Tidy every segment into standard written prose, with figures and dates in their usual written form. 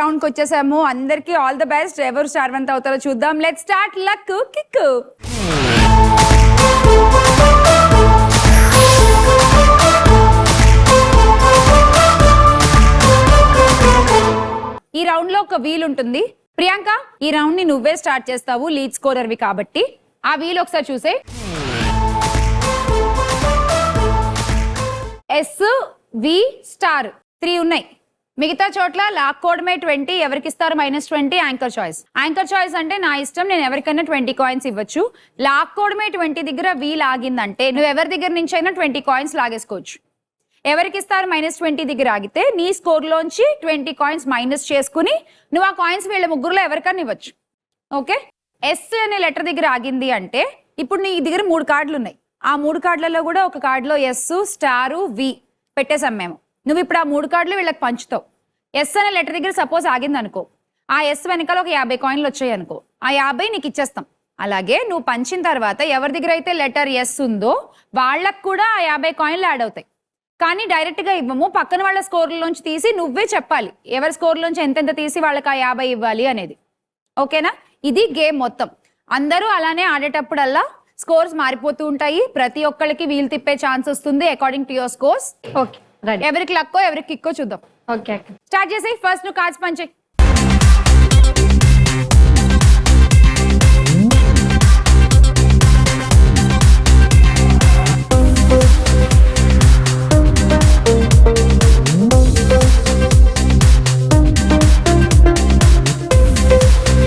Round కి వచ్చేసాము. అందరికి ఆల్ ద బెస్ట్. ఎవరు స్టార్ వంత అవుతారో చూద్దాం. Let's start. Luck kick. ఈ రౌండ్ లో ఒక వీల్ ఉంటుంది. ప్రియాంక, ఈ రౌండ్ ని నువ్వే స్టార్ట్ చేస్తావు, లీడ్ స్కోరర్వి కాబట్టి. ఆ వీల్ ఒకసారి చూసే. ఎస్ వి స్టార్ 3 ఉన్నాయి. మిగతా చోట్ల లాక్కోవడమే 20. ఎవరికి ఇస్తారు -20? Anchor choice. యాంకర్ చాయిస్ అంటే నా ఇష్టం, నేను ఎవరికైనా 20 కాయిన్స్ ఇవ్వచ్చు. లాక్కోవడమే 20 దగ్గర వీల్ ఆగిందంటే నువ్వు ఎవరి దగ్గర నుంచి అయినా 20 కాయిన్స్ లాగేసుకోవచ్చు. ఎవరికి ఇస్తారు -20 దగ్గర ఆగితే నీ స్కోర్ లోంచి 20 కాయిన్స్ మైనస్ చేసుకుని నువ్వు ఆ కాయిన్స్ వీళ్ళ ముగ్గురులో ఎవరికన్నా ఇవ్వచ్చు. ఓకే, ఎస్ అనే లెటర్ దగ్గర ఆగింది అంటే ఇప్పుడు నీ దగ్గర 3 కార్డులు ఉన్నాయి. ఆ 3 కార్డులలో కూడా ఒక కార్డులో ఎస్, స్టారు, వి పెట్టేసాం మేము. నువ్వు ఇప్పుడు ఆ 3 కార్డులు వీళ్ళకి పంచుతావు. ఎస్ అనే లెటర్ దగ్గర సపోజ్ ఆగింది అనుకో, ఆ ఎస్ వెనకాల ఒక 50 కాయిన్లు వచ్చాయి అనుకో, ఆ 50 నీకు ఇచ్చేస్తాం. అలాగే నువ్వు పంచిన తర్వాత ఎవరి దగ్గర అయితే లెటర్ ఎస్ ఉందో వాళ్ళకు కూడా ఆ 50 కాయిన్లు యాడ్ అవుతాయి. కానీ డైరెక్ట్ గా ఇవ్వము, పక్కన వాళ్ళ స్కోర్లోంచి తీసి నువ్వే చెప్పాలి ఎవరి స్కోర్లోంచి ఎంతెంత తీసి వాళ్ళకి ఆ 50 ఇవ్వాలి అనేది. ఓకేనా? ఇది గేమ్ మొత్తం. అందరూ అలానే ఆడేటప్పుడల్లా స్కోర్స్ మారిపోతూ ఉంటాయి. ప్రతి ఒక్కరికి వీల్ తిప్పే ఛాన్స్ వస్తుంది according to your scores. Okay, ready. ఎవరికి లక్కో ఎవరికి కిక్కో చూద్దాం. ఓకే, స్టార్ట్ చేసి. ఫస్ట్ నువ్వు కార్డ్స్ పంచే.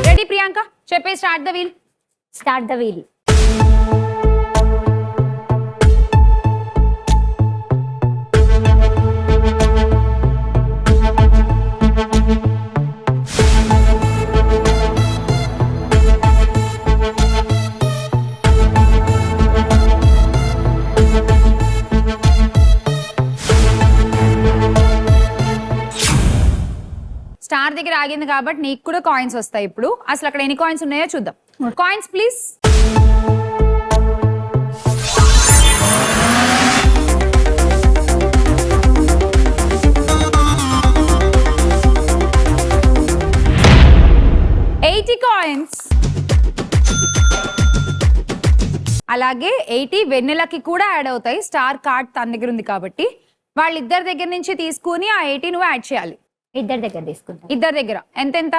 రెడీ ప్రియాంక? చెప్పే. Start the wheel. Start the wheel. Star దగ్గర ఆగింది కాబట్టి నీకు కూడా కాయిన్స్ వస్తాయి. ఇప్పుడు అసలు అక్కడ ఎన్ని కాయిన్స్ ఉన్నాయో చూద్దాం. Coins please. కాయిన్స్. అలాగే 80 వెన్నెలకి కూడా యాడ్ అవుతాయి. స్టార్ కార్డ్ తన దగ్గర ఉంది కాబట్టి వాళ్ళిద్దరి దగ్గర నుంచి తీసుకుని ఆ 80 నువ్వు యాడ్ చేయాలి. ఇద్దరి దగ్గర తీసుకుంటా. ఇద్దరి దగ్గర ఎంతెంత?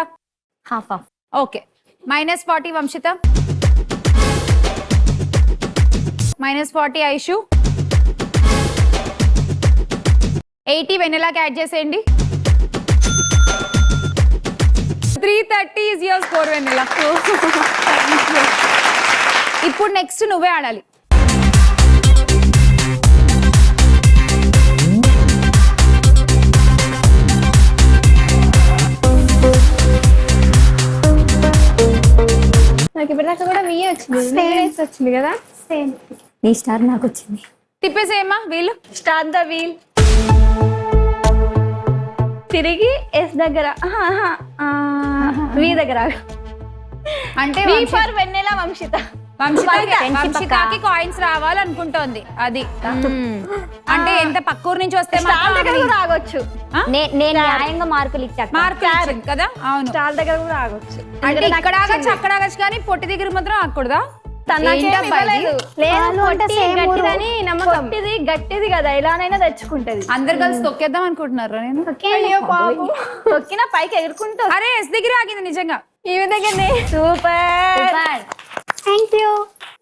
Half half. Okay. -40 Vamshita, -40 Aishu, 80 వెన్నెలాకి యాడ్ చేసేయండి. 330 is your score వెన్నెలా. ఇప్పుడు నెక్స్ట్ నువ్వే ఆడాలి. నాకు ఇప్పటిదాకా కూడా వీఏ వచ్చింది కదా. సేమ్ నీ స్టార్ నాకు వచ్చింది. తిప్పేసేయమ్మా వీల్. Start the wheel. తిరిగి ఎస్ దగ్గర వి దగ్గర అంటే వెన్నెల వంశిత. వంశితకి కాయిన్స్ రావాలనుకుంటోంది అది. అంటే ఎంత పక్కూరు నుంచి వస్తే రాగొచ్చు. నేను న్యాయంగా మార్కులు మార్కులు కదా. అవును, స్టార్ దగ్గర కూడా రాగొచ్చు. అంటే ఇక్కడ ఆగచ్చు అక్కడ ఆగచ్చు కానీ పొట్టి దగ్గర మాత్రం ఆగకూడదా? గట్టిది కదా, ఎలానైనా తెచ్చుకుంటది. అందరు కలిసి తొక్కేద్దాం అనుకుంటున్నారు. నేను తొక్కిన పైకి ఎగురుకుంటా. అరే ఎస్ దగ్గర ఆగింది నిజంగా. ఈమె దగ్గరనే. Super, thank you.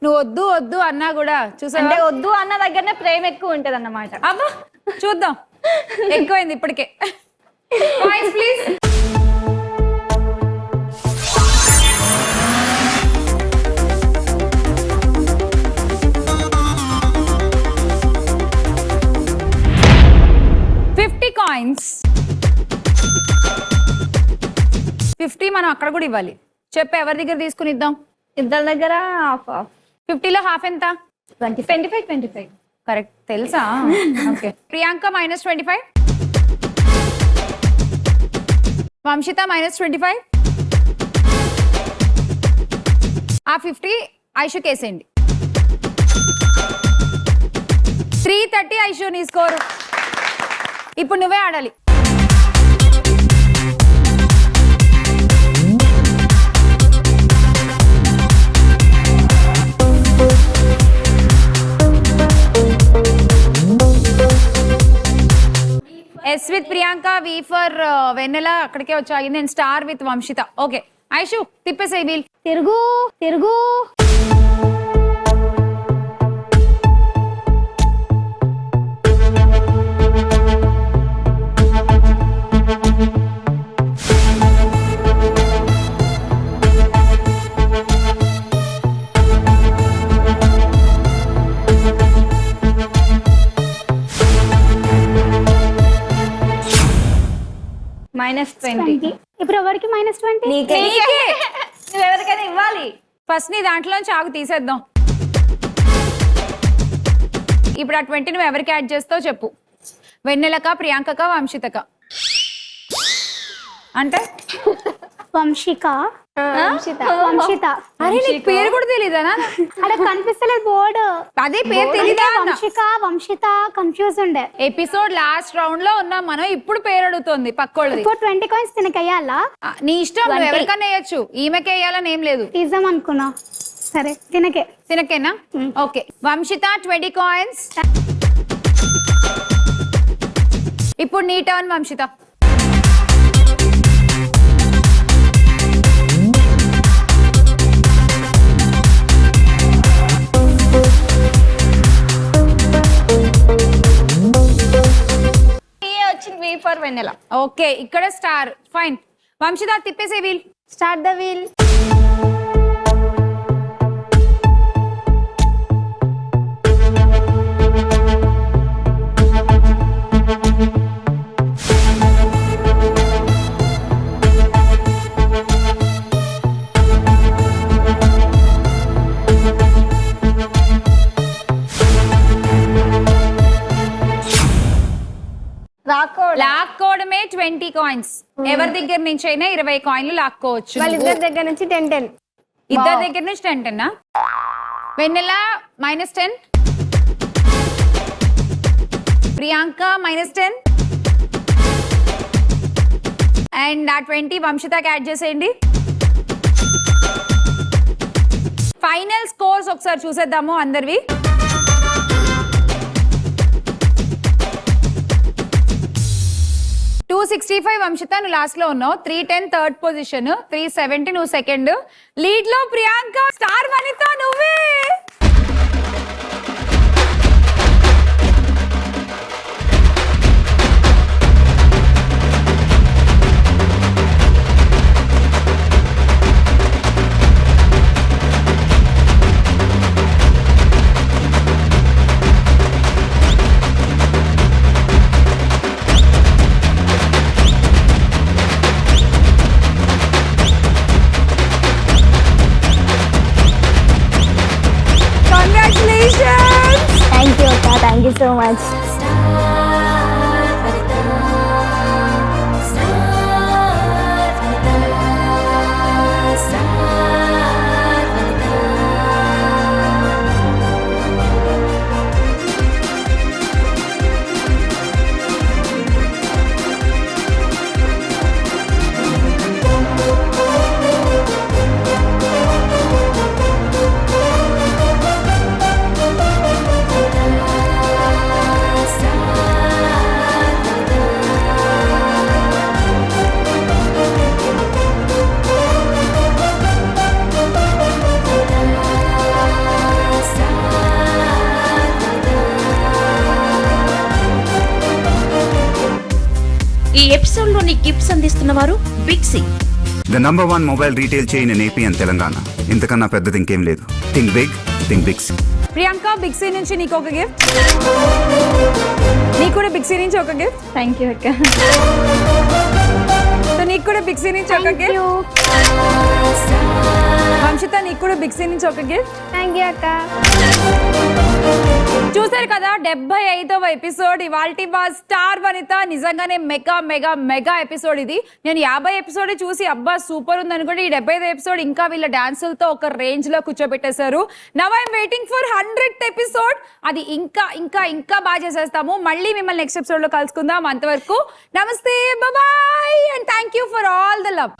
నువ్వు వద్దు వద్దు అన్నా కూడా చూసా. అంటే వద్దు అన్న దగ్గరనే ప్రేమ ఎక్కువ ఉంటది అన్నమాట. అబ్బా చూద్దాం, ఎక్కువైంది ఇప్పటికే. Coins please. కాయిన్స్ 50 మనం అక్కడ కూడా ఇవ్వాలి. చెప్పు ఎవరి దగ్గర తీసుకుని ఇద్దాం? ఇద్దరి దగ్గర హాఫ్ హాఫ్. 50లో హాఫ్ ఎంత? 25. కరెక్ట్, తెలుసా? ఓకే. ప్రియాంక -25, వంశిత -25, ఆ 50 ఐషు కేసేయండి. 330 ఐషు నీ స్కోరు. ఇప్పుడు నువ్వే ఆడాలి. With Priyanka, V for Vennela అక్కడికే వచ్చి ఆగింది. And star with Vamshita. Okay Aishu తిప్పేసే వీల్. తిరుగు తిరుగు. -20. ఇప్పుడు ఎవరికి -20? నీకే. నువ్వు ఎవరికైనా ఇవ్వాలి. ఫస్ట్ నీ దాంట్లోంచి ఆగు తీసేద్దాం. ఇప్పుడు ఆ 20 నువ్వు ఎవరికి యాడ్ చేస్తావు చెప్పు. వెన్నెలక, ప్రియాంకక, వంశితక అంటే వంశిక. వంశిత. అరే నీకు పేరు కూడా తెలీదానా? అక్కడ కనిపిస్తలేదు బోర్డు. అదే పేరు తెలీదా? వంశిక వంశిత కన్ఫ్యూజ్ ఉండే. ఎపిసోడ్ లాస్ట్ రౌండ్ లో ఉన్నాం మనం. ఇప్పుడు పేరు అడుగుతుంది పక్కోళ్ళది. ఇప్పుడు 20 కాయిన్స్ తినకయ్యాలా? నీ ఇష్టం, నువ్వు ఎవరికన్నా వేయచ్చు. ఈమెకే వేయాలని ఏం లేదు. తీద్దాం అనుకున్నా. సరే తినకేనా? Okay వంశిత 20 coins. ఇప్పుడు నీ టర్న్ వంశిత. ఓకే ఇక్కడ స్టార్. ఫైన్ వంశిత తిప్పేసే వీల్. Start the wheel. లాక్కోవడమే 20 కాయిన్స్. ఎవరి దగ్గర నుంచి అయినా 20 కాయిన్లు లాక్కోవచ్చు. వాళ్ళిద్దరి దగ్గర నుంచి 10. ఇద్దరి దగ్గర నుంచి 10. వెన్నెల -10, ప్రియాంక -10 అండ్ ఆ 20 వంశితకి యాడ్ చేసేయండి. ఫైనల్ స్కోర్స్ ఒకసారి చూసేద్దాము అందరివి. 265 వంశిత నువ్వు లాస్ట్ లో ఉన్నావు. 310 థర్డ్ పొజిషన్, 370 నువ్వు సెకండ్. లీడ్ లో ప్రియాంక, స్టార్ వనిత నువ్వే. Thank you so much. ఈ ఎపిసోడ్ లోని గిఫ్ట్స్ అందిస్తున్న వారు Big C, the number 1 mobile retail chain in AP and Telangana. ఇంతకన్నా పెద్దది ఇంకేం లేదు. Think big, think big C. Priyanka Big C నుంచి నీకు ఒక గిఫ్ట్. నీకు కూడా బిగ్ సి నుంచి ఒక గిఫ్ట్. థ్యాంక్ యూ అక్క. సో నీకు కూడా బిగ్ సి నుంచి ఒక గిఫ్ట్. వంశిత నీకు కూడా బిగ్ సి నుంచి ఒక గిఫ్ట్. థ్యాంక్ యూ అక్క. చూసారు కదా 75వ ఎపిసోడ్ ఇవాల్టి బాస్ స్టార్ వనిత. నిజంగానే మెగా మెగా మెగా ఎపిసోడ్ ఇది. నేను 50 ఎపిసోడ్ చూసి అబ్బా సూపర్ ఉంది అనుకోండి. ఈ 75వ ఎపిసోడ్ ఇంకా వీళ్ళ డాన్సులతో ఒక రేంజ్ లో కూర్చోబెట్టేశారు. Now I'm waiting for 100th episode. అది ఇంకా ఇంకా ఇంకా బాగా చేసేస్తాము. మళ్ళీ మిమ్మల్ని నెక్స్ట్ ఎపిసోడ్ లో కలుసుకుందాం. అంతవరకు నమస్తే, bye and thank you for all the love.